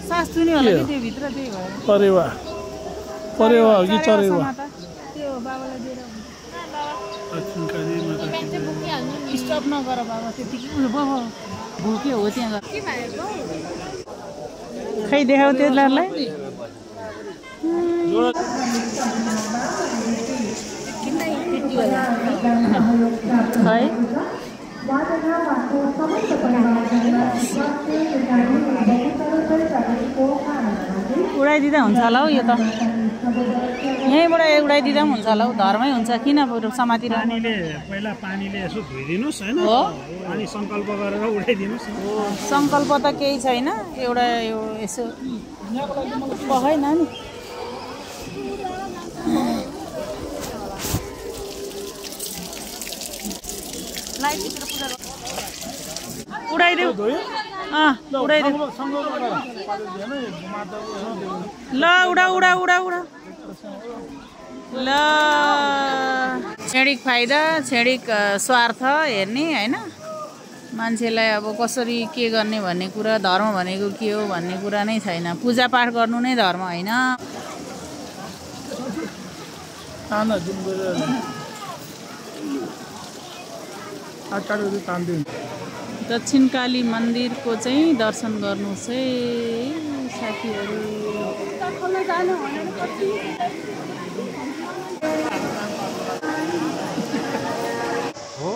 सास चुनी होला कि त्यो भित्र त्यही भएर परेवा परेवा हो कि चरेवा त्यो बाबालाई दिएर दक्षिणकाली माता स्टप नगर बाबा त्यतिकै उयो बाबा भोक्यो हो त्यहाँ गएर खै देखाऊ त्यसलाई है उडाइदिँदा हुन्छ होला हौ यो त यहीँबाट उडाइदिँदा पनि हुन्छ होला हौ धर्मै हुन्छ किन समातिरहनु पहिला पानीले यसो धोइदिनुस् हैन अनि संकल्प गरेर उडाइदिनुस् संकल्प त केही छैन एउटा यो यसो भएन नि उडाइदेऊ उडाइदेऊ ल उडा उडा उडा उडा ल छेडिक फाइदा छेडिक स्वार्थ हेर्ने हैन मान्छेलाई अब कसरी के गर्ने भन्ने कुरा धर्म भनेको के हो भन्ने कुरा नै छैन पूजापाठ गर्नु नै धर्म हैन दक्षिणकाली मन्दिरको चाहिँ दर्शन गर्नुहोस् है साथीहरू हो